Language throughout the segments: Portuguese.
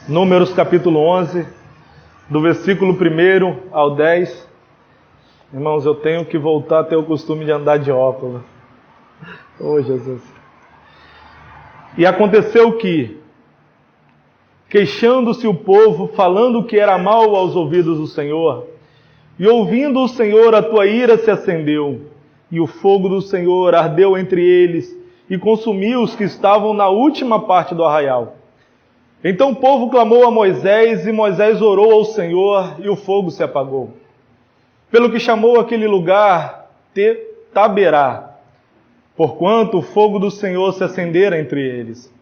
Números capítulo 11, do versículo 1 ao 10. Irmãos, eu tenho que voltar a ter o costume de andar de óculos. Oh, Jesus. E aconteceu que, queixando-se o povo, falando que era mal aos ouvidos do Senhor, e ouvindo o Senhor, a tua ira se acendeu, e o fogo do Senhor ardeu entre eles, e consumiu os que estavam na última parte do arraial. Então o povo clamou a Moisés, e Moisés orou ao Senhor, e o fogo se apagou. Pelo que chamou aquele lugar Taberá, porquanto o fogo do Senhor se acendera entre eles.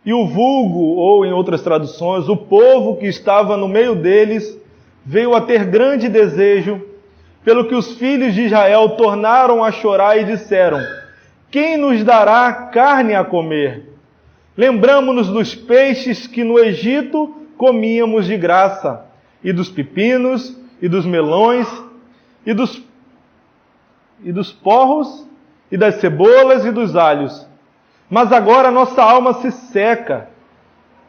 E o vulgo, ou em outras traduções, o povo que estava no meio deles, veio a ter grande desejo, pelo que os filhos de Israel tornaram a chorar e disseram: quem nos dará carne a comer? Lembramo-nos dos peixes que no Egito comíamos de graça, e dos pepinos, e dos melões, e dos porros, e das cebolas e dos alhos. Mas agora nossa alma se seca.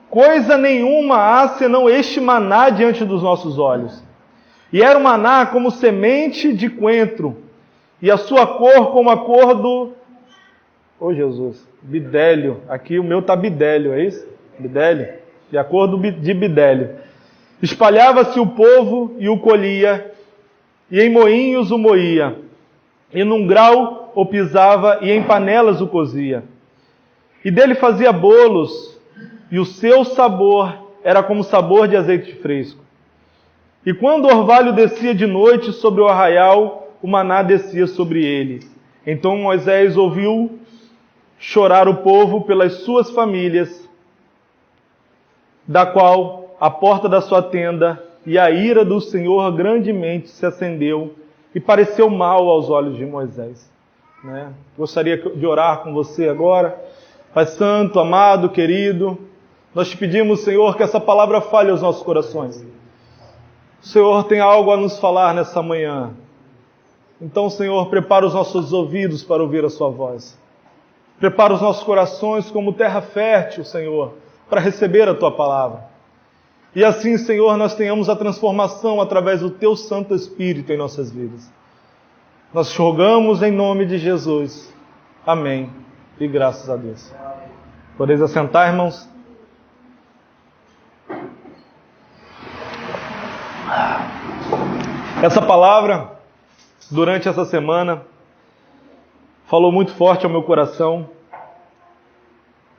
Coisa nenhuma há senão este maná diante dos nossos olhos. E era o maná como semente de coentro, e a sua cor como a cor do... Oh, Jesus, bidélio. Aqui o meu está bidélio, é isso? Bidélio? De a cor de bidélio. Espalhava-se o povo e o colhia, e em moinhos o moía, e num grau o pisava, e em panelas o cozia. E dele fazia bolos, e o seu sabor era como sabor de azeite fresco. E quando o orvalho descia de noite sobre o arraial, o maná descia sobre ele. Então Moisés ouviu chorar o povo pelas suas famílias, da qual a porta da sua tenda, e a ira do Senhor grandemente se acendeu, e pareceu mal aos olhos de Moisés. Gostaria de orar com você agora. Pai Santo, amado, querido, nós te pedimos, Senhor, que essa palavra fale aos nossos corações. O Senhor tem algo a nos falar nessa manhã. Então, Senhor, prepara os nossos ouvidos para ouvir a sua voz. Prepara os nossos corações como terra fértil, Senhor, para receber a tua palavra. E assim, Senhor, nós tenhamos a transformação através do teu Santo Espírito em nossas vidas. Nós te rogamos em nome de Jesus. Amém. E graças a Deus. Podeis assentar, irmãos? Essa palavra, durante essa semana, falou muito forte ao meu coração,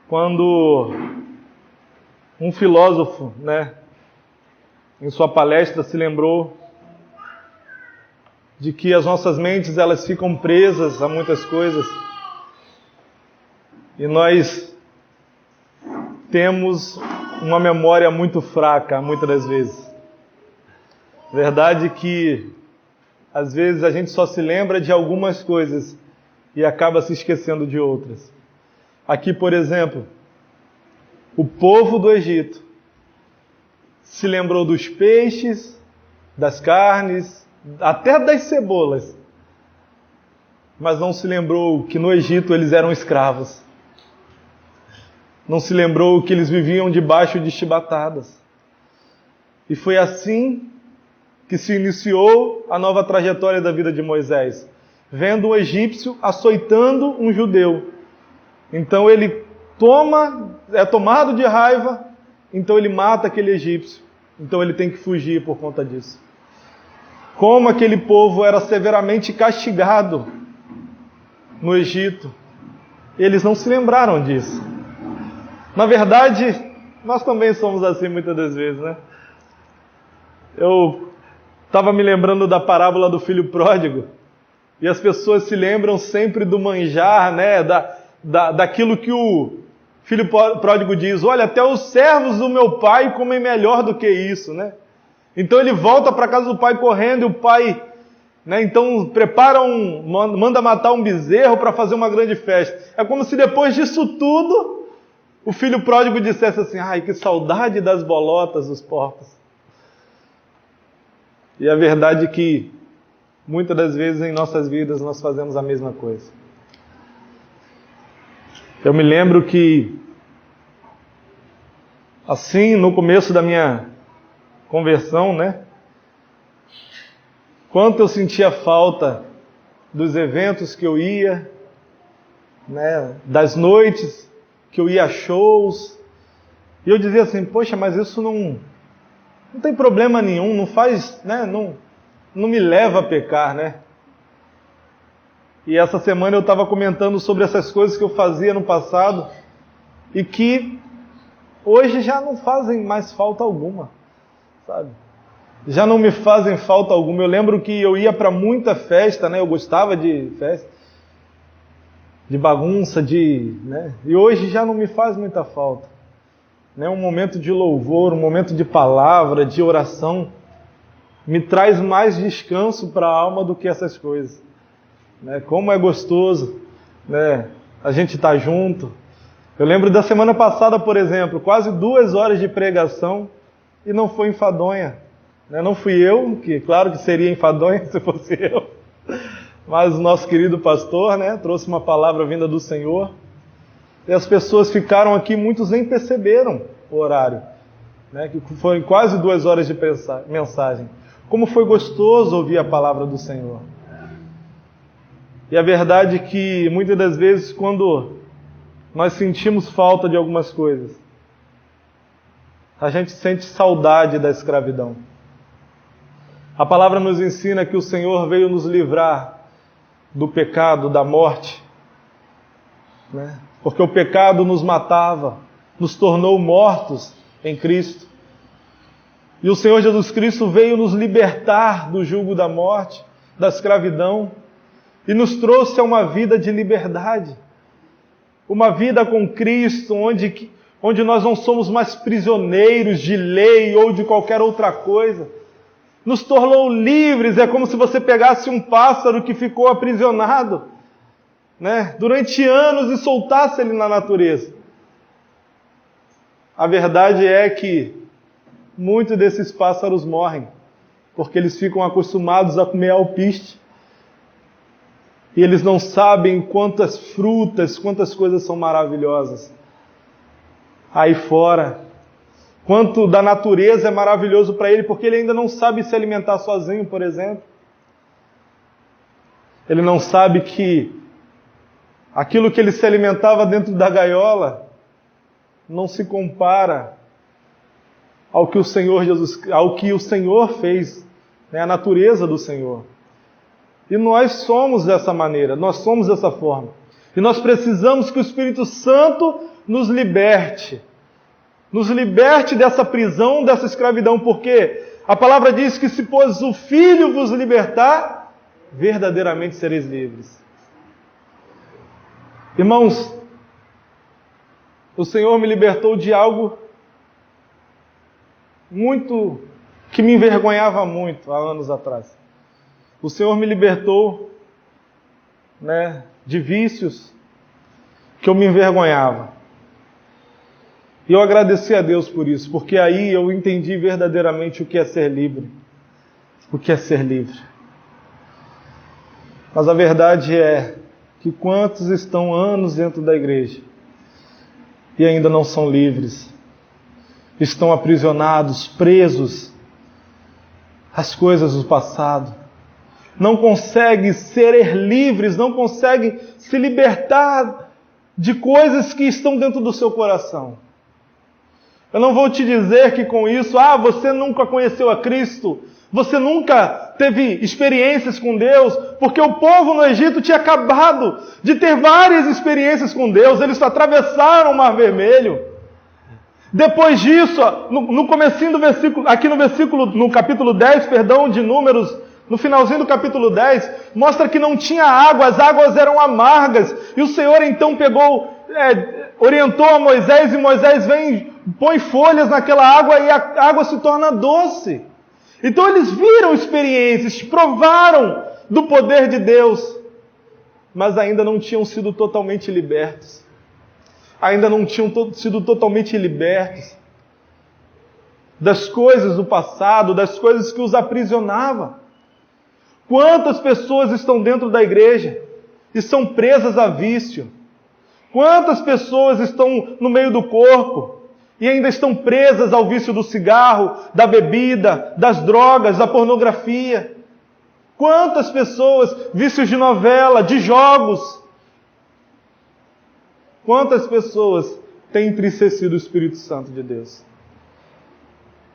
quando um filósofo, em sua palestra se lembrou de que as nossas mentes elas ficam presas a muitas coisas, e nós temos uma memória muito fraca, muitas das vezes. Verdade que, às vezes, a gente só se lembra de algumas coisas e acaba se esquecendo de outras. Aqui, por exemplo, o povo do Egito se lembrou dos peixes, das carnes, até das cebolas, mas não se lembrou que no Egito eles eram escravos. Não se lembrou que eles viviam debaixo de chibatadas. E foi assim que se iniciou a nova trajetória da vida de Moisés, vendo um egípcio açoitando um judeu. Então ele é tomado de raiva, então ele mata aquele egípcio. Então ele tem que fugir por conta disso. Como aquele povo era severamente castigado no Egito, eles não se lembraram disso. Na verdade, nós também somos assim muitas das vezes, Eu estava me lembrando da parábola do filho pródigo, e as pessoas se lembram sempre do manjar, daquilo que o filho pródigo diz: olha, até os servos do meu pai comem melhor do que isso, Então ele volta para casa do pai correndo, e o pai, então manda matar um bezerro para fazer uma grande festa. É como se depois disso tudo, o filho pródigo dissesse assim: ai, que saudade das bolotas dos porcos. E a verdade é que, muitas das vezes em nossas vidas, nós fazemos a mesma coisa. Eu me lembro que Assim, no começo da minha conversão, né? Quanto eu sentia falta dos eventos que eu ia, né? Das noites que eu ia a shows. E eu dizia assim, poxa, mas isso não tem problema nenhum, não faz, né? Não me leva a pecar, né? E essa semana eu estava comentando sobre essas coisas que eu fazia no passado e que hoje já não fazem mais falta alguma, sabe? Já não me fazem falta alguma. Eu lembro que eu ia para muita festa, né? Eu gostava de festa, de bagunça, né? E hoje já não me faz muita falta. Né? Um momento de louvor, um momento de palavra, de oração, me traz mais descanso para a alma do que essas coisas. Né? Como é gostoso, né? A gente estar junto. Eu lembro da semana passada, por exemplo, quase 2 horas de pregação e não foi enfadonha. Né? Não fui eu, que claro que seria enfadonha se fosse eu, mas o nosso querido pastor, né, trouxe uma palavra vinda do Senhor. E as pessoas ficaram aqui, muitos nem perceberam o horário, né, que foi quase 2 horas de mensagem. Como foi gostoso ouvir a palavra do Senhor. E a verdade é que muitas das vezes quando nós sentimos falta de algumas coisas, a gente sente saudade da escravidão. A palavra nos ensina que o Senhor veio nos livrar do pecado, da morte, né? Porque o pecado nos matava, nos tornou mortos em Cristo. E o Senhor Jesus Cristo veio nos libertar do jugo da morte, da escravidão, e nos trouxe a uma vida de liberdade. Uma vida com Cristo, onde nós não somos mais prisioneiros de lei ou de qualquer outra coisa. Nos tornou livres, é como se você pegasse um pássaro que ficou aprisionado, né, durante anos e soltasse ele na natureza. A verdade é que muitos desses pássaros morrem, porque eles ficam acostumados a comer alpiste. E eles não sabem quantas frutas, quantas coisas são maravilhosas aí fora. Quanto da natureza é maravilhoso para ele, porque ele ainda não sabe se alimentar sozinho, por exemplo. Ele não sabe que aquilo que ele se alimentava dentro da gaiola não se compara ao que o Senhor fez, né? A natureza do Senhor. E nós somos dessa maneira, nós somos dessa forma. E nós precisamos que o Espírito Santo nos liberte dessa prisão, dessa escravidão, porque a palavra diz que se pois o Filho vos libertar, verdadeiramente sereis livres. Irmãos, o Senhor me libertou de algo que me envergonhava muito há anos atrás. O Senhor me libertou, né, de vícios que eu me envergonhava. E eu agradeci a Deus por isso, porque aí eu entendi verdadeiramente o que é ser livre. O que é ser livre. Mas a verdade é que quantos estão anos dentro da igreja e ainda não são livres, estão aprisionados, presos às coisas do passado, não conseguem ser livres, não conseguem se libertar de coisas que estão dentro do seu coração. Eu não vou te dizer que com isso, você nunca conheceu a Cristo, você nunca teve experiências com Deus, porque o povo no Egito tinha acabado de ter várias experiências com Deus, eles atravessaram o Mar Vermelho. Depois disso, no comecinho do versículo, aqui no capítulo 10, de Números, no finalzinho do capítulo 10, mostra que não tinha água, as águas eram amargas, e o Senhor então orientou a Moisés, e Moisés põe folhas naquela água, e a água se torna doce. Então eles viram experiências, provaram do poder de Deus, mas ainda não tinham sido totalmente libertos. Ainda não tinham sido totalmente libertos das coisas do passado, das coisas que os aprisionavam. Quantas pessoas estão dentro da igreja e são presas a vício? Quantas pessoas estão no meio do corpo e ainda estão presas ao vício do cigarro, da bebida, das drogas, da pornografia. Quantas pessoas, vícios de novela, de jogos. Quantas pessoas têm entristecido o Espírito Santo de Deus?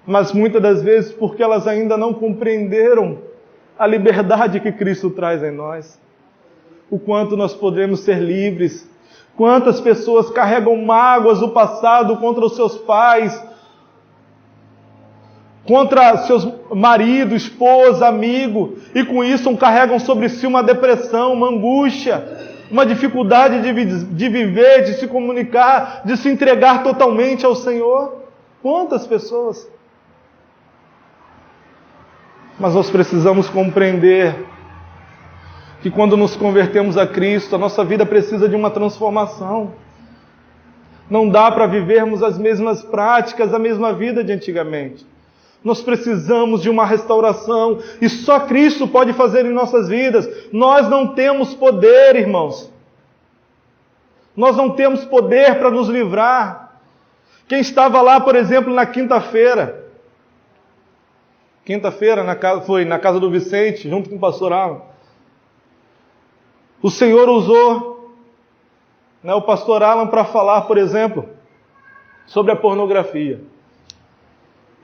Mas muitas das vezes porque elas ainda não compreenderam a liberdade que Cristo traz em nós. O quanto nós podemos ser livres. Quantas pessoas carregam mágoas do passado contra os seus pais, contra seus marido, esposa, amigo, e com isso carregam sobre si uma depressão, uma angústia, uma dificuldade de viver, de se comunicar, de se entregar totalmente ao Senhor. Quantas pessoas? Mas nós precisamos compreender que quando nos convertemos a Cristo, a nossa vida precisa de uma transformação. Não dá para vivermos as mesmas práticas, a mesma vida de antigamente. Nós precisamos de uma restauração, e só Cristo pode fazer em nossas vidas. Nós não temos poder, irmãos. Nós não temos poder para nos livrar. Quem estava lá, por exemplo, na quinta-feira, foi na casa do Vicente, junto com o pastor Alan. O Senhor usou o pastor Alan para falar, por exemplo, sobre a pornografia.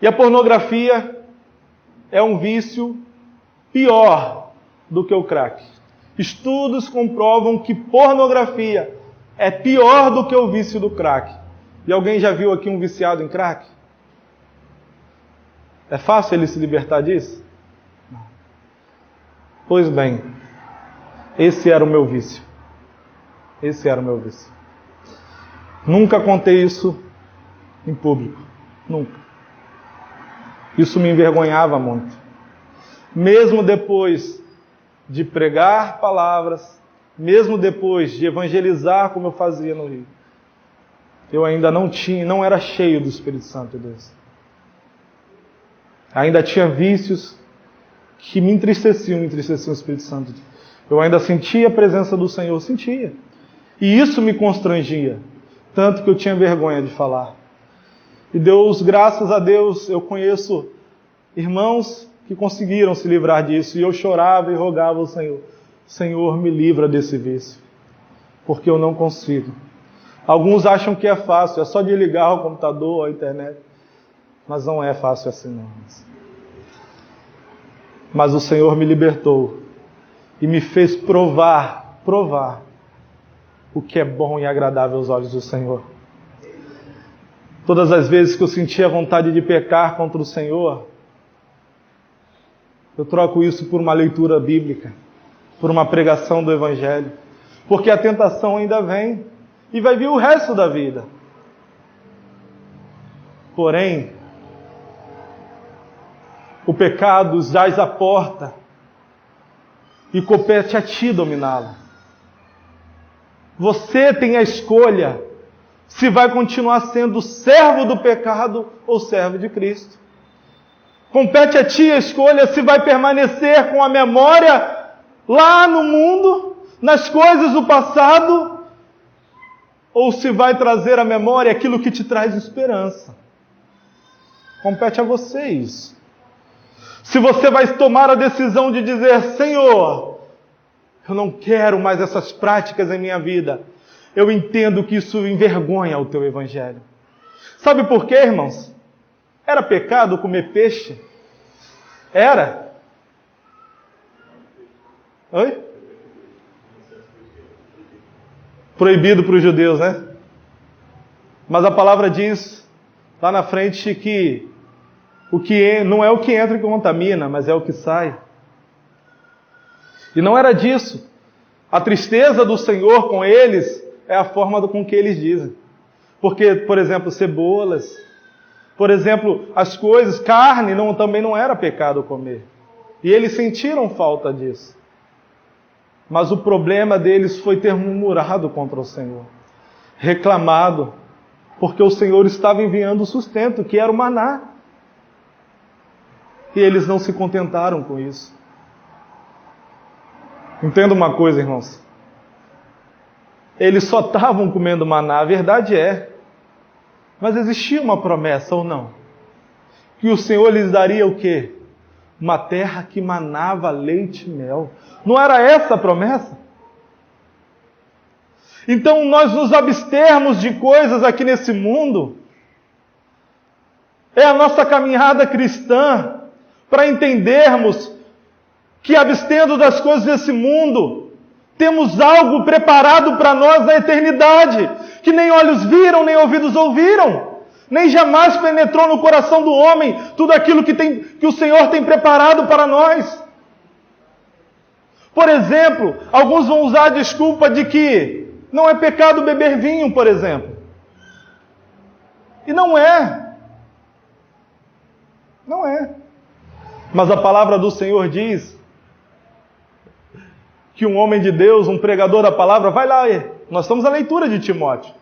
E a pornografia é um vício pior do que o crack. Estudos comprovam que pornografia é pior do que o vício do crack. E alguém já viu aqui um viciado em crack? É fácil ele se libertar disso? Não. Pois bem, esse era o meu vício. Esse era o meu vício. Nunca contei isso em público. Nunca. Isso me envergonhava muito. Mesmo depois de pregar palavras, mesmo depois de evangelizar como eu fazia no Rio, eu ainda não era cheio do Espírito Santo de Deus. Ainda tinha vícios que me entristeciam o Espírito Santo de Deus. Eu ainda sentia a presença do Senhor, sentia. E isso me constrangia, tanto que eu tinha vergonha de falar. E Deus, graças a Deus, eu conheço irmãos que conseguiram se livrar disso. E eu chorava e rogava ao Senhor: Senhor, me livra desse vício, porque eu não consigo. Alguns acham que é fácil, é só de ligar o computador, a internet. Mas não é fácil assim não. Mas o Senhor me libertou e me fez provar o que é bom e agradável aos olhos do Senhor. Todas as vezes que eu sentia vontade de pecar contra o Senhor, eu troco isso por uma leitura bíblica, por uma pregação do Evangelho, porque a tentação ainda vem e vai vir o resto da vida. Porém, o pecado jaz à porta e compete a ti dominá-lo. Você tem a escolha se vai continuar sendo servo do pecado ou servo de Cristo. Compete a ti a escolha se vai permanecer com a memória lá no mundo, nas coisas do passado, ou se vai trazer à memória aquilo que te traz esperança. Compete a você isso. Se você vai tomar a decisão de dizer: Senhor, eu não quero mais essas práticas em minha vida. Eu entendo que isso envergonha o teu Evangelho. Sabe por quê, irmãos? Era pecado comer peixe? Era? Oi? Proibido para os judeus, né? Mas a palavra diz lá na frente que não é o que entra e contamina, mas é o que sai. E não era disso. A tristeza do Senhor com eles é a forma com que eles dizem. Porque, por exemplo, cebolas, por exemplo, as coisas, carne também não era pecado comer. E eles sentiram falta disso. Mas o problema deles foi ter murmurado contra o Senhor, reclamado, porque o Senhor estava enviando o sustento, que era o maná. E eles não se contentaram com isso. Entenda uma coisa, irmãos. Eles só estavam comendo maná, a verdade é. Mas existia uma promessa ou não? Que o Senhor lhes daria o quê? Uma terra que manava leite e mel. Não era essa a promessa? Então nós nos abstermos de coisas aqui nesse mundo. É a nossa caminhada cristã para entendermos que abstendo das coisas desse mundo, temos algo preparado para nós na eternidade, que nem olhos viram, nem ouvidos ouviram, nem jamais penetrou no coração do homem tudo aquilo que o Senhor tem preparado para nós. Por exemplo, alguns vão usar a desculpa de que não é pecado beber vinho, por exemplo. E não é. Não é. Mas a palavra do Senhor diz que um homem de Deus, um pregador da palavra, vai lá, nós estamos na leitura de Timóteo.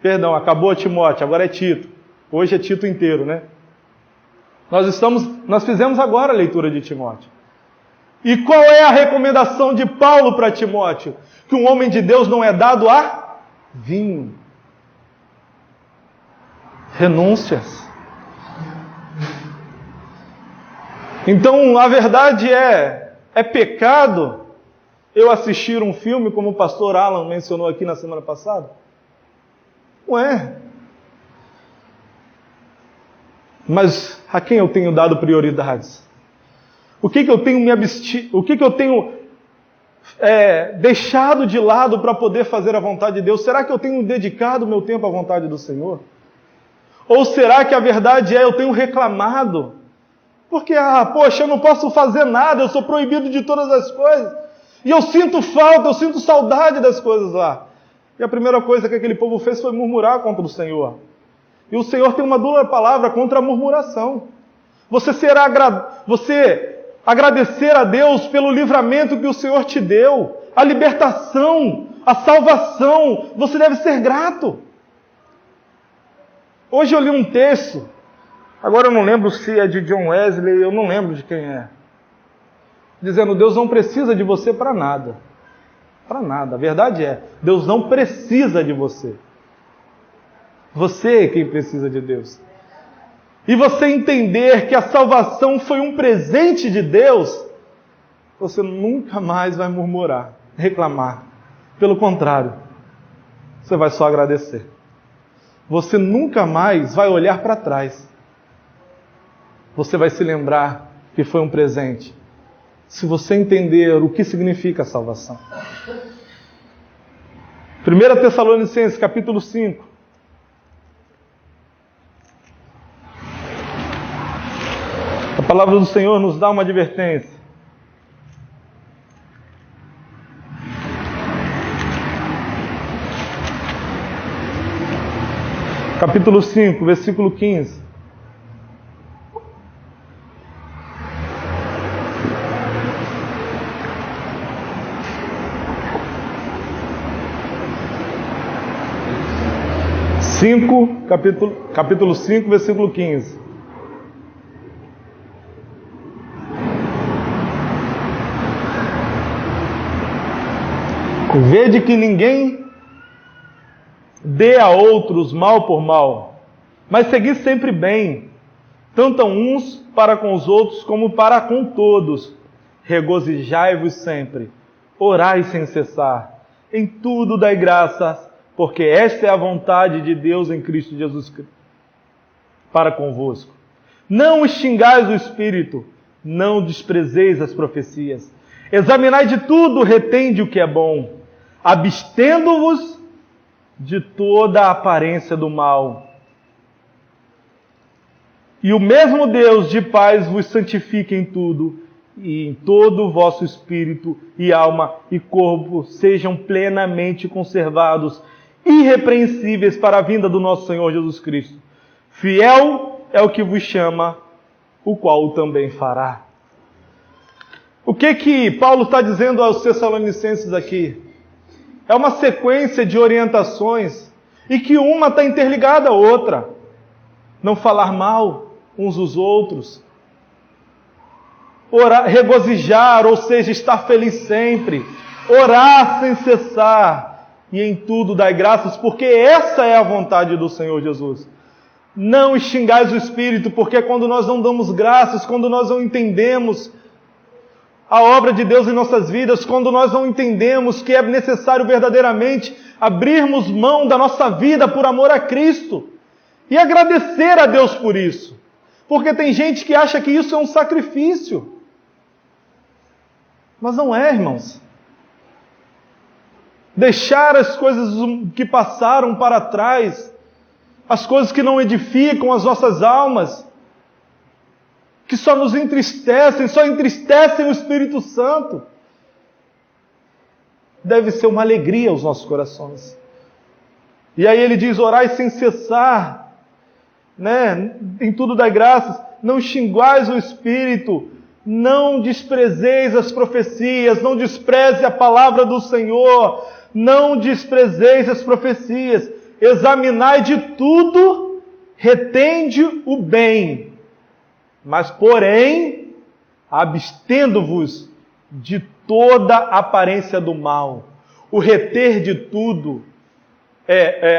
Perdão, acabou Timóteo, agora é Tito. Hoje é Tito inteiro, né? Nós fizemos agora a leitura de Timóteo. E qual é a recomendação de Paulo para Timóteo? Que um homem de Deus não é dado a vinho. Renúncias. Então, a verdade é pecado eu assistir um filme, como o pastor Alan mencionou aqui na semana passada? Não é. Mas a quem eu tenho dado prioridades? O que eu tenho deixado de lado para poder fazer a vontade de Deus? Será que eu tenho dedicado o meu tempo à vontade do Senhor? Ou será que a verdade eu tenho reclamado? Porque, poxa, eu não posso fazer nada, eu sou proibido de todas as coisas. E eu sinto falta, eu sinto saudade das coisas lá. E a primeira coisa que aquele povo fez foi murmurar contra o Senhor. E o Senhor tem uma dura palavra contra a murmuração. Você agradecer a Deus pelo livramento que o Senhor te deu, a libertação, a salvação, você deve ser grato. Hoje eu li um texto, agora eu não lembro se é de John Wesley, eu não lembro de quem é, dizendo: Deus não precisa de você para nada. Para nada. A verdade é, Deus não precisa de você. Você é quem precisa de Deus. E você entender que a salvação foi um presente de Deus, você nunca mais vai murmurar, reclamar. Pelo contrário, você vai só agradecer. Você nunca mais vai olhar para trás. Você vai se lembrar que foi um presente. Se você entender o que significa a salvação. 1 Tessalonicenses, capítulo 5. A palavra do Senhor nos dá uma advertência. Capítulo 5, versículo 15. Capítulo 5, versículo 15. Vede que ninguém dê a outros mal por mal, mas segui sempre bem, tanto uns para com os outros como para com todos. Regozijai-vos sempre, orai sem cessar, em tudo dai graças, porque esta é a vontade de Deus em Cristo Jesus para convosco. Não extingais o Espírito, não desprezeis as profecias. Examinai de tudo, retende o que é bom, abstendo-vos de toda a aparência do mal. E o mesmo Deus de paz vos santifique em tudo, e em todo o vosso espírito e alma e corpo sejam plenamente conservados, irrepreensíveis para a vinda do nosso Senhor Jesus Cristo. Fiel é o que vos chama, o qual o também fará. O que Paulo está dizendo aos Tessalonicenses aqui? É uma sequência de orientações e que uma está interligada à outra. Não falar mal uns dos outros. Orar, regozijar, ou seja, estar feliz sempre. Orar sem cessar. e em tudo dai graças, porque essa é a vontade do Senhor Jesus. Não extingais o Espírito, porque quando nós não damos graças, quando nós não entendemos a obra de Deus em nossas vidas, quando nós não entendemos que é necessário verdadeiramente abrirmos mão da nossa vida por amor a Cristo e agradecer a Deus por isso. Porque tem gente que acha que isso é um sacrifício. Mas não é, irmãos. Deixar as coisas que passaram para trás, as coisas que não edificam as nossas almas, que só nos entristecem, só entristecem o Espírito Santo, deve ser uma alegria aos nossos corações. E aí ele diz, orai sem cessar, né? Em tudo dai graças, não extinguais o Espírito, não desprezeis as profecias, não despreze a palavra do Senhor, não desprezeis as profecias, examinai de tudo, retende o bem, mas porém, abstendo-vos de toda aparência do mal. O reter de tudo,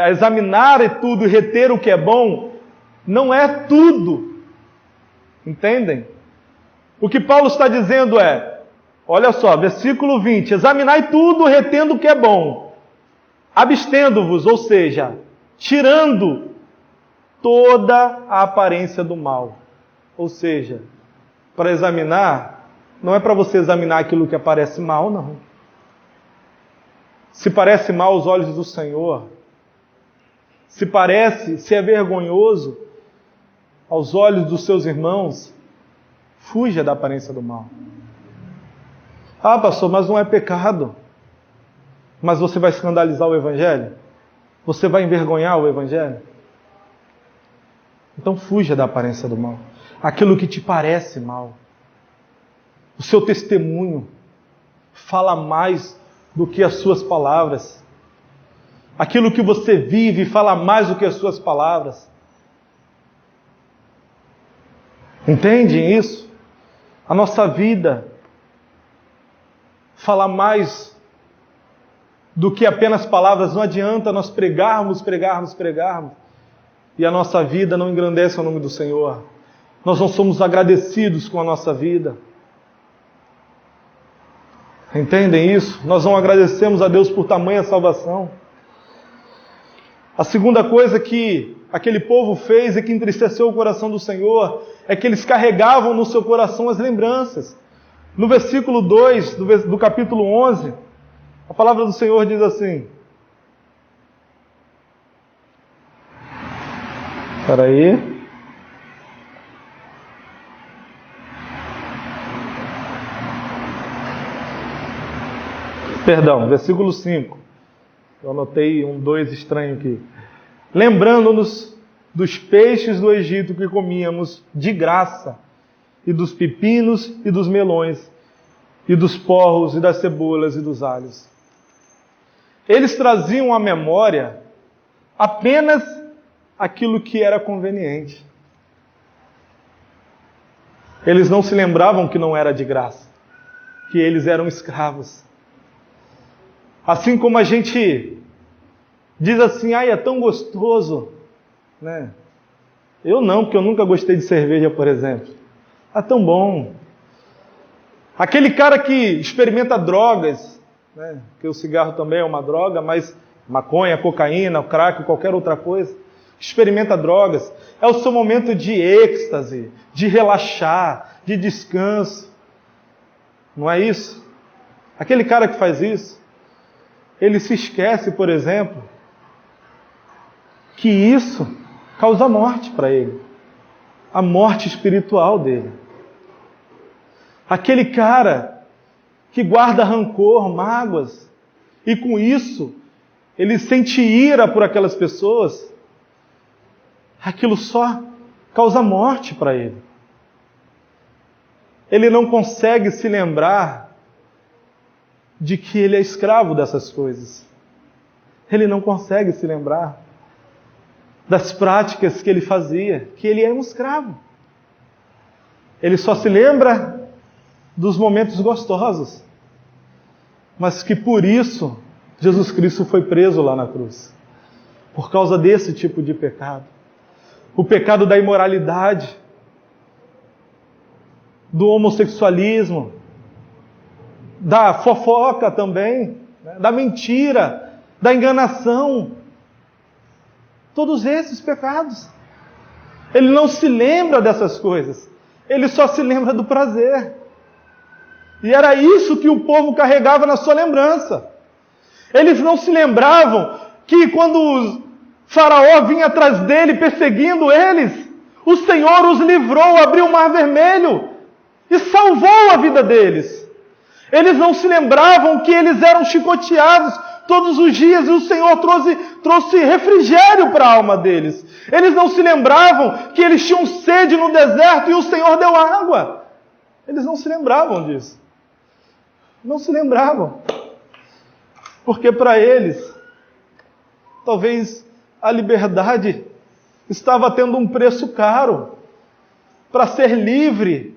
examinar de tudo e reter o que é bom, não é tudo. Entendem? O que Paulo está dizendo é, olha só, versículo 20, examinai tudo, retendo o que é bom, abstendo-vos, ou seja, tirando toda a aparência do mal. Ou seja, para examinar, não é para você examinar aquilo que parece mal, não. Se parece mal aos olhos do Senhor, se é vergonhoso aos olhos dos seus irmãos, fuja da aparência do mal. Ah, pastor, mas não é pecado. Mas você vai escandalizar o Evangelho? Você vai envergonhar o Evangelho? Então fuja da aparência do mal. Aquilo que te parece mal. O seu testemunho fala mais do que as suas palavras. Aquilo que você vive fala mais do que as suas palavras. Entendem isso? A nossa vida fala mais do que apenas palavras. Não adianta nós pregarmos e a nossa vida não engrandece o nome do Senhor. Nós não somos agradecidos com a nossa vida. Entendem isso? Nós não agradecemos a Deus por tamanha salvação. A segunda coisa que aquele povo fez e que entristeceu o coração do Senhor é que eles carregavam no seu coração as lembranças. No versículo 2 do capítulo 11, a palavra do Senhor diz assim. Espera aí. Perdão, versículo 5. Eu anotei 2 estranho aqui. Lembrando-nos dos peixes do Egito que comíamos de graça, e dos pepinos e dos melões, e dos porros e das cebolas e dos alhos. Eles traziam à memória apenas aquilo que era conveniente. Eles não se lembravam que não era de graça, que eles eram escravos. Assim como a gente diz assim, ai, é tão gostoso, né? Eu não, porque eu nunca gostei de cerveja, por exemplo. É tão bom. Aquele cara que experimenta drogas, né? Porque o cigarro também é uma droga, mas maconha, cocaína, crack, qualquer outra coisa, experimenta drogas. É o seu momento de êxtase, de relaxar, de descanso. Não é isso? Aquele cara que faz isso, ele se esquece, por exemplo, que isso causa morte para ele. A morte espiritual dele. Aquele cara que guarda rancor, mágoas, e com isso ele sente ira por aquelas pessoas, aquilo só causa morte para ele. Ele não consegue se lembrar de que ele é escravo dessas coisas. Ele não consegue se lembrar das práticas que ele fazia, que ele é um escravo. Ele só se lembra dos momentos gostosos, mas que por isso Jesus Cristo foi preso lá na cruz por causa desse tipo de pecado. O pecado da imoralidade, do homossexualismo, da fofoca também, né? Da mentira, da enganação. Todos esses pecados. Ele não se lembra dessas coisas. Ele só se lembra do prazer. E era isso que o povo carregava na sua lembrança. Eles não se lembravam que quando o Faraó vinha atrás dele, perseguindo eles, o Senhor os livrou, abriu o Mar Vermelho e salvou a vida deles. Eles não se lembravam que eles eram chicoteados todos os dias e o Senhor trouxe refrigério para a alma deles. Eles não se lembravam que eles tinham sede no deserto e o Senhor deu água. Eles não se lembravam disso. Não se lembravam. Porque para eles, talvez a liberdade estava tendo um preço caro. Para ser livre,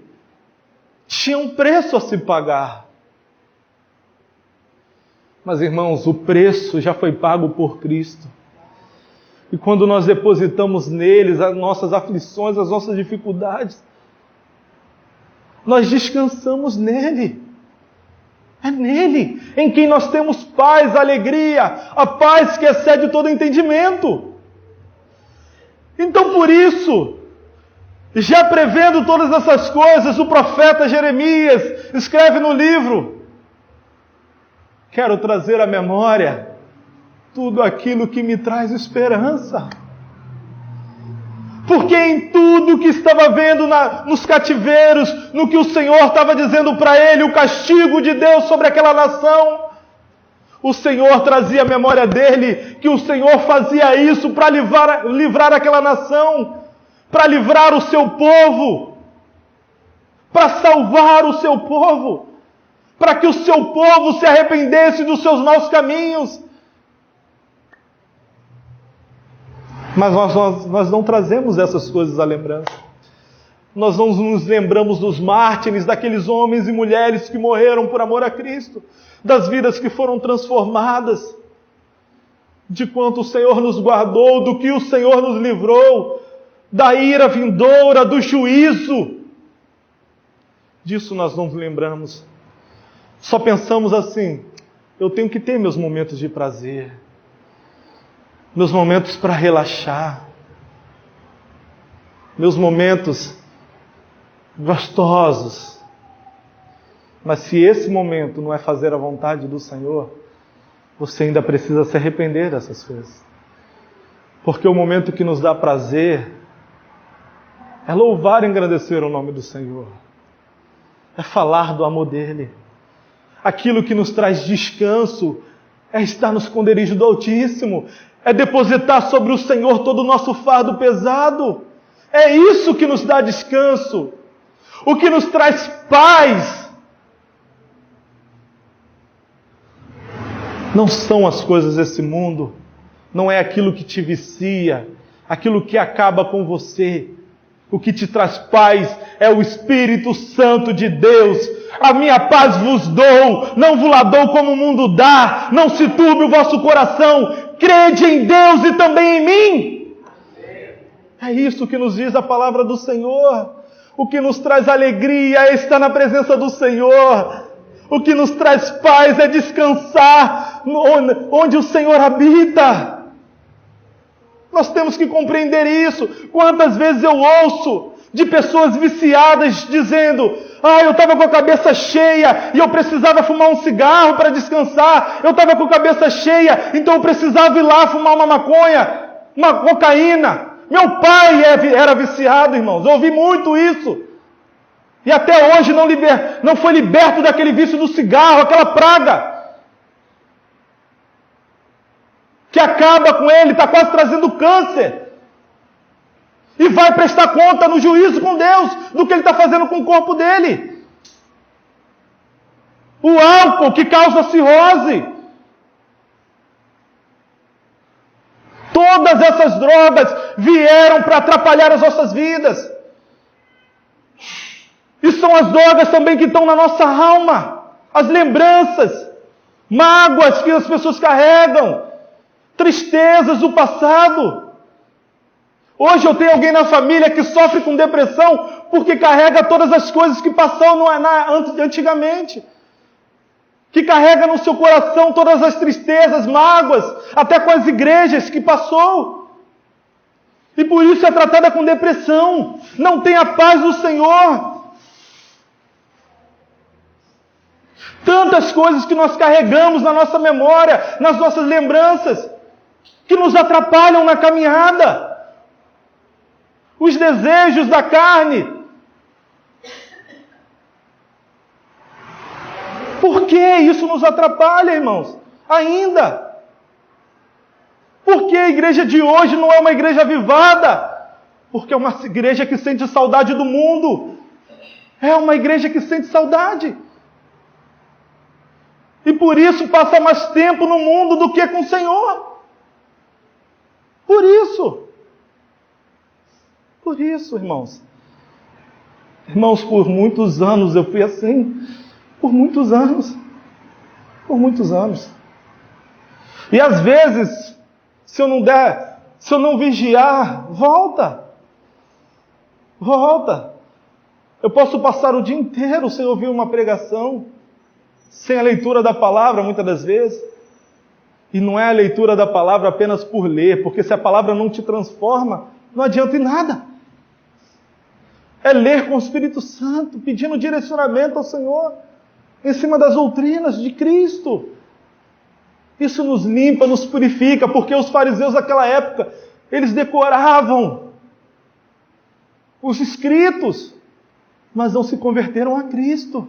tinha um preço a se pagar. Mas, irmãos, o preço já foi pago por Cristo. E quando nós depositamos neles as nossas aflições, as nossas dificuldades, nós descansamos nele. É nele em quem nós temos paz, alegria, a paz que excede todo entendimento. Então, por isso, já prevendo todas essas coisas, o profeta Jeremias escreve no livro: quero trazer à memória tudo aquilo que me traz esperança. Porque em tudo que estava vendo nos cativeiros, no que o Senhor estava dizendo para ele, o castigo de Deus sobre aquela nação, o Senhor trazia a memória dele, que o Senhor fazia isso para livrar aquela nação, para livrar o seu povo, para salvar o seu povo, para que o seu povo se arrependesse dos seus maus caminhos. Mas nós não trazemos essas coisas à lembrança. Nós não nos lembramos dos mártires, daqueles homens e mulheres que morreram por amor a Cristo, das vidas que foram transformadas, de quanto o Senhor nos guardou, do que o Senhor nos livrou, da ira vindoura, do juízo. Disso nós não nos lembramos. Só pensamos assim: eu tenho que ter meus momentos de prazer, meus momentos para relaxar, meus momentos gostosos. Mas se esse momento não é fazer a vontade do Senhor, você ainda precisa se arrepender dessas coisas. Porque o momento que nos dá prazer é louvar e engrandecer o nome do Senhor, é falar do amor dEle. Aquilo que nos traz descanso é estar no esconderijo do Altíssimo, é depositar sobre o Senhor todo o nosso fardo pesado. É isso que nos dá descanso. O que nos traz paz não são as coisas desse mundo, não é aquilo que te vicia, aquilo que acaba com você. O que te traz paz é o Espírito Santo de Deus. A minha paz vos dou, não vos la dou como o mundo dá. Não se turbe o vosso coração. Crede em Deus e também em mim. É isso que nos diz a palavra do Senhor. O que nos traz alegria é estar na presença do Senhor. O que nos traz paz é descansar onde o Senhor habita. Nós temos que compreender isso. Quantas vezes eu ouço de pessoas viciadas dizendo: eu estava com a cabeça cheia e eu precisava fumar um cigarro para descansar. Eu estava com a cabeça cheia, então eu precisava ir lá fumar uma maconha, uma cocaína. Meu pai era viciado, irmãos. Eu ouvi muito isso. E até hoje não foi liberto daquele vício do cigarro, aquela praga que acaba com ele, está quase trazendo câncer. E vai prestar conta no juízo com Deus do que ele está fazendo com o corpo dele. O álcool que causa cirrose. Todas essas drogas vieram para atrapalhar as nossas vidas. E são as drogas também que estão na nossa alma. As lembranças. mágoas que as pessoas carregam, tristezas do passado. Hoje eu tenho alguém na família que sofre com depressão porque carrega todas as coisas que passaram antigamente. Que carrega no seu coração todas as tristezas, mágoas, até com as igrejas que passou. E por isso é tratada com depressão. Não tem a paz do Senhor. Tantas coisas que nós carregamos na nossa memória, nas nossas lembranças, que nos atrapalham na caminhada. Os desejos da carne. Por que isso nos atrapalha, irmãos? Ainda. Por que a igreja de hoje não é uma igreja avivada? Porque é uma igreja que sente saudade do mundo. É uma igreja que sente saudade. E por isso passa mais tempo no mundo do que com o Senhor. Por isso. Por isso, irmãos. Irmãos, por muitos anos eu fui assim. Por muitos anos. Por muitos anos. E às vezes, se eu não vigiar, volta. Volta. Eu posso passar o dia inteiro sem ouvir uma pregação, sem a leitura da palavra, muitas das vezes. E não é a leitura da palavra apenas por ler, porque se a palavra não te transforma, não adianta em nada. É ler com o Espírito Santo, pedindo direcionamento ao Senhor, em cima das doutrinas de Cristo. Isso nos limpa, nos purifica, porque os fariseus daquela época, eles decoravam os escritos, mas não se converteram a Cristo.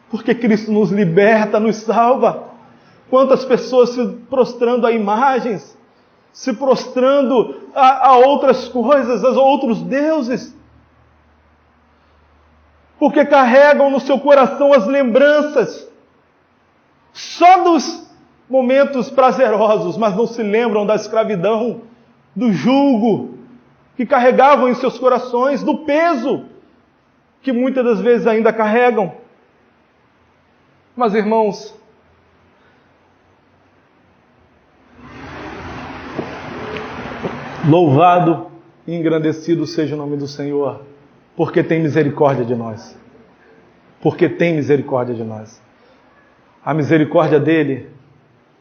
Porque Cristo nos liberta, nos salva. Quantas pessoas se prostrando a imagens, se prostrando a outras coisas, a outros deuses, porque carregam no seu coração as lembranças só dos momentos prazerosos, mas não se lembram da escravidão, do jugo que carregavam em seus corações, do peso que muitas das vezes ainda carregam. Mas, irmãos, louvado e engrandecido seja o nome do Senhor, porque tem misericórdia de nós. Porque tem misericórdia de nós. A misericórdia dele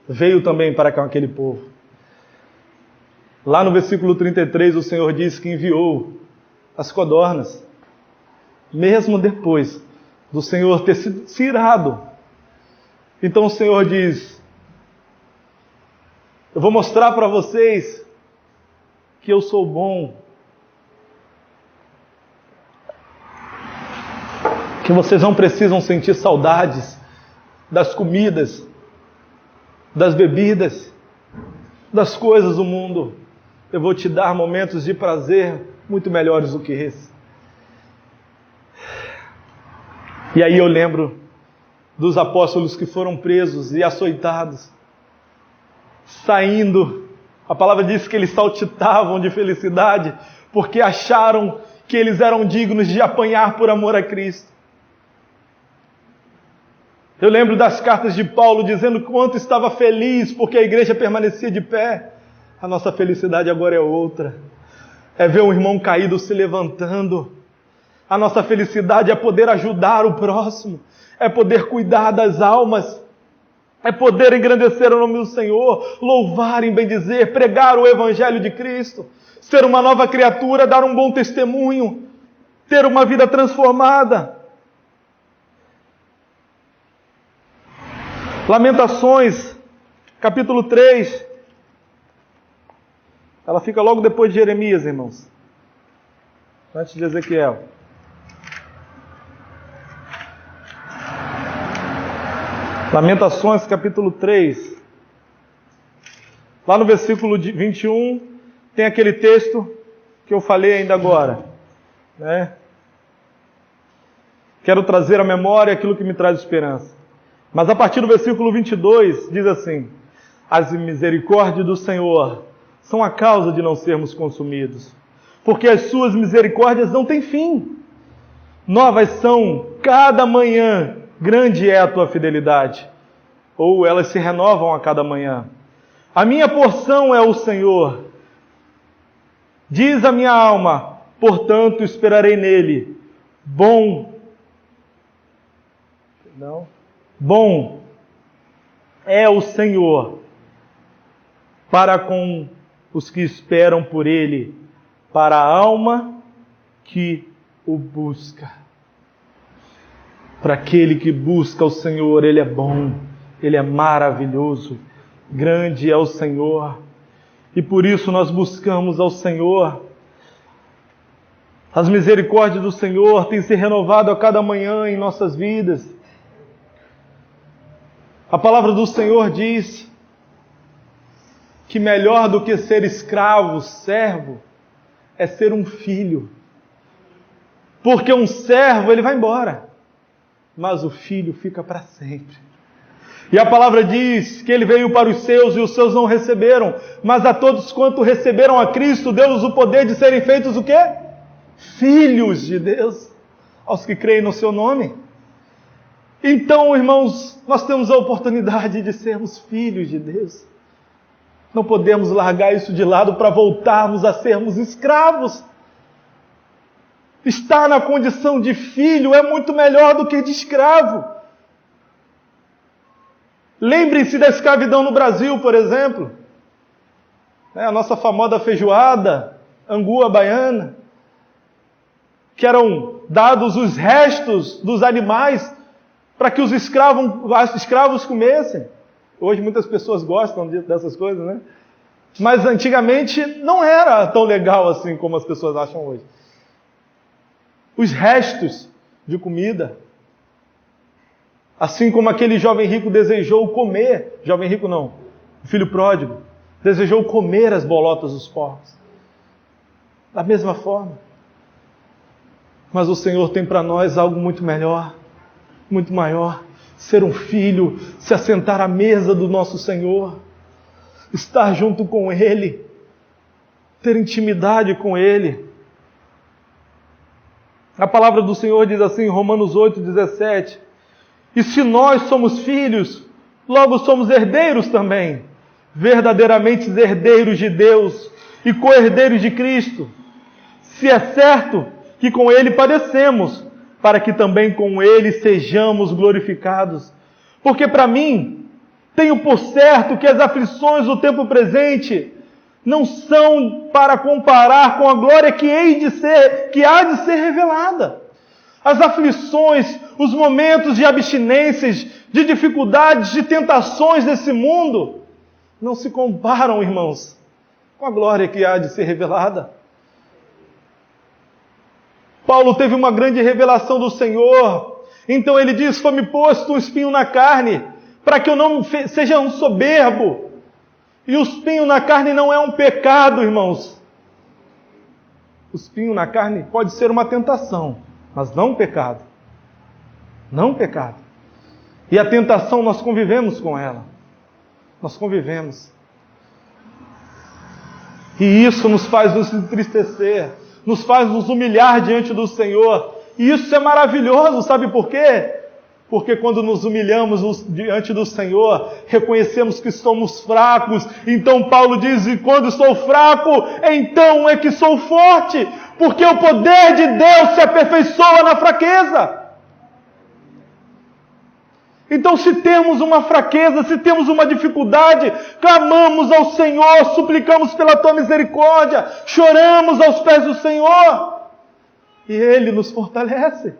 veio também para com aquele povo. Lá no versículo 33, o Senhor diz que enviou as codornas, mesmo depois do Senhor ter sido irado. Então o Senhor diz: eu vou mostrar para vocês que eu sou bom, que vocês não precisam sentir saudades das comidas, das bebidas, das coisas do mundo. Eu vou te dar momentos de prazer muito melhores do que esse. E aí eu lembro dos apóstolos que foram presos e açoitados, saindo. A palavra diz que eles saltitavam de felicidade, porque acharam que eles eram dignos de apanhar por amor a Cristo. Eu lembro das cartas de Paulo dizendo quanto estava feliz porque a igreja permanecia de pé. A nossa felicidade agora é outra. É ver um irmão caído se levantando. A nossa felicidade é poder ajudar o próximo. É poder cuidar das almas. É poder engrandecer o nome do Senhor, louvar e bendizer, pregar o Evangelho de Cristo, ser uma nova criatura, dar um bom testemunho, ter uma vida transformada. Lamentações, capítulo 3. Ela fica logo depois de Jeremias, irmãos. Antes de Ezequiel. Lamentações, capítulo 3. Lá no versículo 21, tem aquele texto que eu falei ainda agora, né? Quero trazer à memória aquilo que me traz esperança. Mas a partir do versículo 22, diz assim: as misericórdias do Senhor são a causa de não sermos consumidos, porque as suas misericórdias não têm fim. Novas são cada manhã, grande é a tua fidelidade. ou elas se renovam a cada manhã. A minha porção é o Senhor. Diz a minha alma, portanto esperarei nele. Bom é o Senhor para com os que esperam por ele, para a alma que o busca. Para aquele que busca o Senhor, ele é bom, ele é maravilhoso, grande é o Senhor. E por isso nós buscamos ao Senhor. As misericórdias do Senhor têm se renovado a cada manhã em nossas vidas. A palavra do Senhor diz que melhor do que ser escravo, servo, é ser um filho. Porque um servo, ele vai embora, mas o filho fica para sempre. E a palavra diz que ele veio para os seus e os seus não receberam, mas a todos quanto receberam a Cristo, deu-lhes o poder de serem feitos o quê? Filhos de Deus, aos que creem no seu nome. Então, irmãos, nós temos a oportunidade de sermos filhos de Deus. Não podemos largar isso de lado para voltarmos a sermos escravos. Estar na condição de filho é muito melhor do que de escravo. Lembrem-se da escravidão no Brasil, por exemplo. A nossa famosa feijoada, angu à baiana, que eram dados os restos dos animais para que os escravos comessem. Hoje muitas pessoas gostam dessas coisas, né? Mas antigamente não era tão legal assim como as pessoas acham hoje. Os restos de comida. Assim como aquele jovem rico desejou comer, jovem rico não, o filho pródigo, desejou comer as bolotas dos porcos. Da mesma forma. Mas o Senhor tem para nós algo muito melhor, muito maior. Ser um filho, se assentar à mesa do nosso Senhor, estar junto com Ele, ter intimidade com Ele. A palavra do Senhor diz assim em Romanos 8:17, e se nós somos filhos, logo somos herdeiros também, verdadeiramente herdeiros de Deus e co-herdeiros de Cristo, se é certo que com Ele padecemos, para que também com Ele sejamos glorificados. Porque para mim, tenho por certo que as aflições do tempo presente não são para comparar com a glória que há de ser revelada. As aflições, os momentos de abstinências, de dificuldades, de tentações desse mundo, não se comparam, irmãos, com a glória que há de ser revelada. Paulo teve uma grande revelação do Senhor, então ele diz, foi-me posto um espinho na carne, para que eu não seja um soberbo. E o espinho na carne não é um pecado, irmãos. O espinho na carne pode ser uma tentação, mas não um pecado. Não um pecado. E a tentação, nós convivemos com ela. Nós convivemos. E isso nos faz nos entristecer, nos faz nos humilhar diante do Senhor. E isso é maravilhoso, sabe por quê? Porque quando nos humilhamos diante do Senhor, reconhecemos que somos fracos. Então Paulo diz, e quando sou fraco, então é que sou forte. Porque o poder de Deus se aperfeiçoa na fraqueza. Então se temos uma fraqueza, se temos uma dificuldade, clamamos ao Senhor, suplicamos pela Tua misericórdia, choramos aos pés do Senhor. E Ele nos fortalece.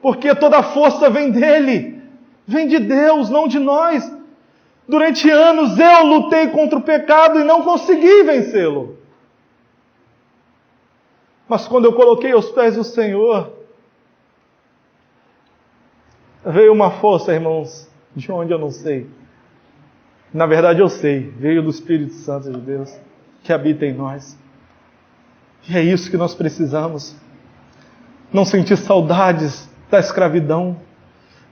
Porque toda a força vem dEle, vem de Deus, não de nós. Durante anos eu lutei contra o pecado e não consegui vencê-lo. Mas quando eu coloquei aos pés do Senhor, veio uma força, irmãos, de onde eu não sei. Na verdade eu sei, veio do Espírito Santo de Deus, que habita em nós. E é isso que nós precisamos. Não sentir saudades da escravidão,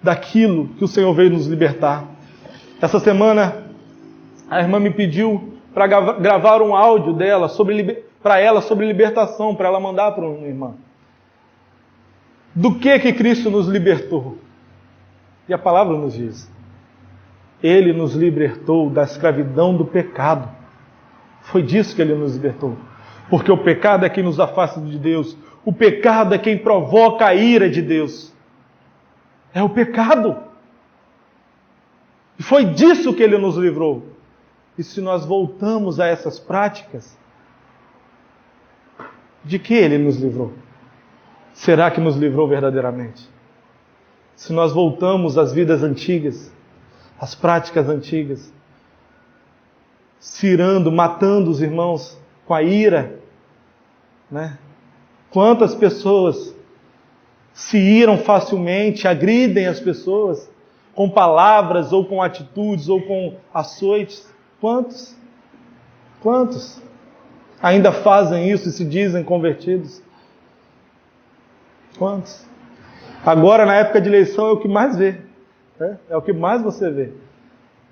daquilo que o Senhor veio nos libertar. Essa semana, a irmã me pediu para gravar um áudio dela para ela sobre libertação, para ela mandar para uma irmã. Do que Cristo nos libertou? E a palavra nos diz. Ele nos libertou da escravidão do pecado. Foi disso que Ele nos libertou. Porque o pecado é quem nos afasta de Deus. O pecado é quem provoca a ira de Deus. É o pecado. E foi disso que Ele nos livrou. E se nós voltamos a essas práticas, de que Ele nos livrou? Será que nos livrou verdadeiramente? Se nós voltamos às vidas antigas, às práticas antigas, se irando, matando os irmãos com a ira, né? Quantas pessoas se iram facilmente, agridem as pessoas com palavras, ou com atitudes, ou com açoites? Quantos? Quantos ainda fazem isso e se dizem convertidos? Quantos? Agora, na época de eleição, é o que mais vê. É o que mais você vê.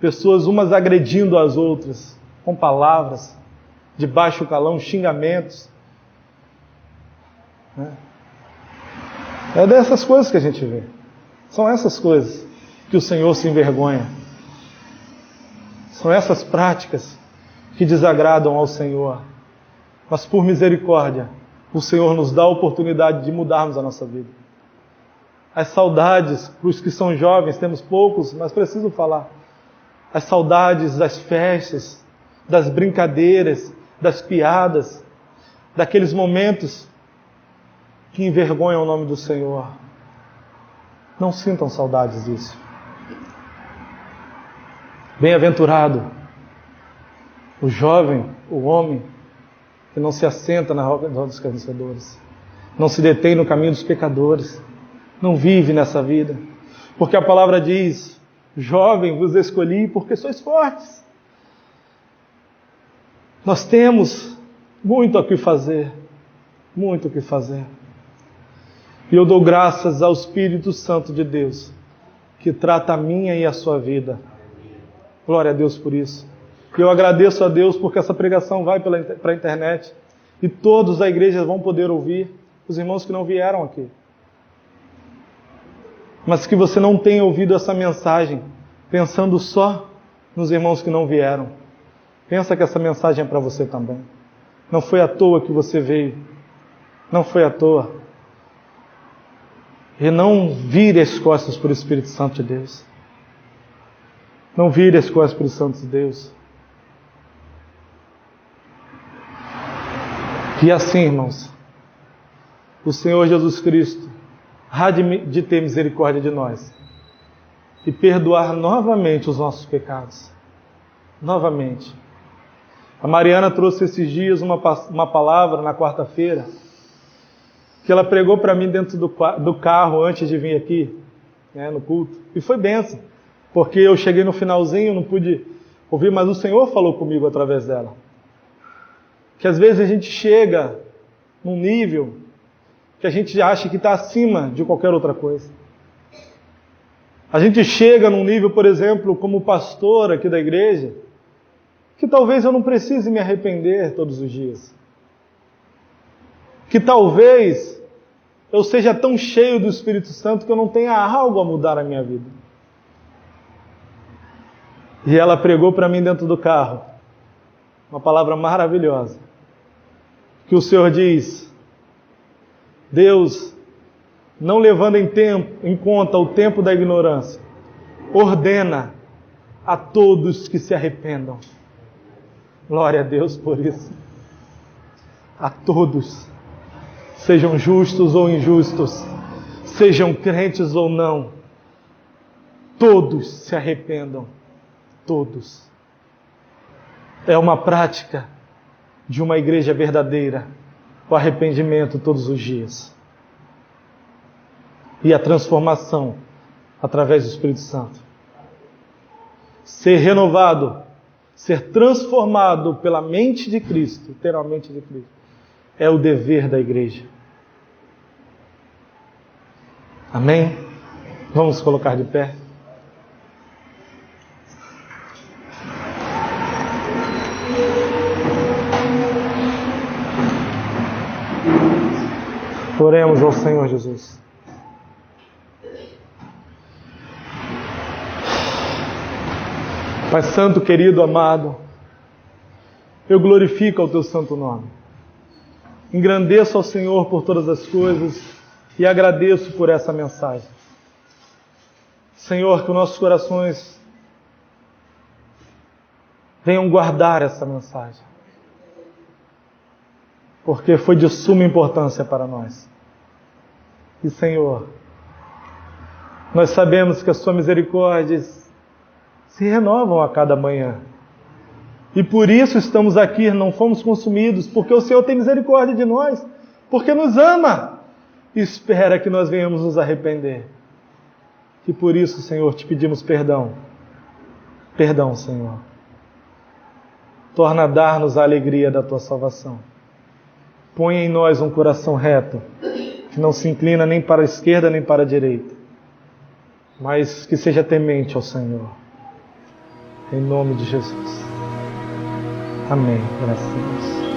Pessoas umas agredindo as outras, com palavras, de baixo calão, xingamentos. É dessas coisas que a gente vê. São essas coisas que o Senhor se envergonha. São essas práticas que desagradam ao Senhor. Mas por misericórdia, o Senhor nos dá a oportunidade de mudarmos a nossa vida. As saudades, para os que são jovens, temos poucos, mas preciso falar. As saudades das festas, das brincadeiras, das piadas, daqueles momentos que envergonham o nome do Senhor. Não sintam saudades disso. Bem-aventurado o jovem, o homem, que não se assenta na roda dos escarnecedores, não se detém no caminho dos pecadores, não vive nessa vida. Porque a palavra diz: jovem, vos escolhi porque sois fortes. Nós temos muito a que fazer, muito o que fazer. E eu dou graças ao Espírito Santo de Deus, que trata a minha e a sua vida. Glória a Deus por isso. E eu agradeço a Deus porque essa pregação vai para a internet e todos da igreja vão poder ouvir, os irmãos que não vieram aqui. Mas que você não tenha ouvido essa mensagem pensando só nos irmãos que não vieram. Pensa que essa mensagem é para você também. Não foi à toa que você veio. Não foi à toa. E não vire as costas para o Espírito Santo de Deus. Não vire as costas para o Santo de Deus. E assim, irmãos, o Senhor Jesus Cristo há de ter misericórdia de nós e perdoar novamente os nossos pecados. Novamente. A Mariana trouxe esses dias uma palavra na quarta-feira que ela pregou para mim dentro do carro antes de vir aqui, no culto. E foi bênção, porque eu cheguei no finalzinho, não pude ouvir, mas o Senhor falou comigo através dela. Que às vezes a gente chega num nível que a gente acha que está acima de qualquer outra coisa. A gente chega num nível, por exemplo, como pastor aqui da igreja, que talvez eu não precise me arrepender todos os dias. Que talvez eu seja tão cheio do Espírito Santo que eu não tenha algo a mudar na minha vida. E ela pregou para mim dentro do carro uma palavra maravilhosa, que o Senhor diz: Deus, não levando em conta o tempo da ignorância, ordena a todos que se arrependam. Glória a Deus por isso. A todos, sejam justos ou injustos, sejam crentes ou não, todos se arrependam. Todos. É uma prática de uma igreja verdadeira, o arrependimento todos os dias. E a transformação através do Espírito Santo. Ser renovado, ser transformado pela mente de Cristo, ter a mente de Cristo, é o dever da igreja. Amém? Vamos colocar de pé. Oremos ao Senhor Jesus. Pai Santo, querido, amado, eu glorifico ao Teu santo nome. Engrandeço ao Senhor por todas as coisas e agradeço por essa mensagem. Senhor, que os nossos corações venham guardar essa mensagem, porque foi de suma importância para nós. E, Senhor, nós sabemos que as Suas misericórdias se renovam a cada manhã. E por isso estamos aqui, não fomos consumidos, porque o Senhor tem misericórdia de nós, porque nos ama e espera que nós venhamos nos arrepender. E por isso, Senhor, te pedimos perdão. Perdão, Senhor. Torna a dar-nos a alegria da Tua salvação. Põe em nós um coração reto, que não se inclina nem para a esquerda nem para a direita, mas que seja temente ao Senhor. Em nome de Jesus. Amém. Graças a Deus.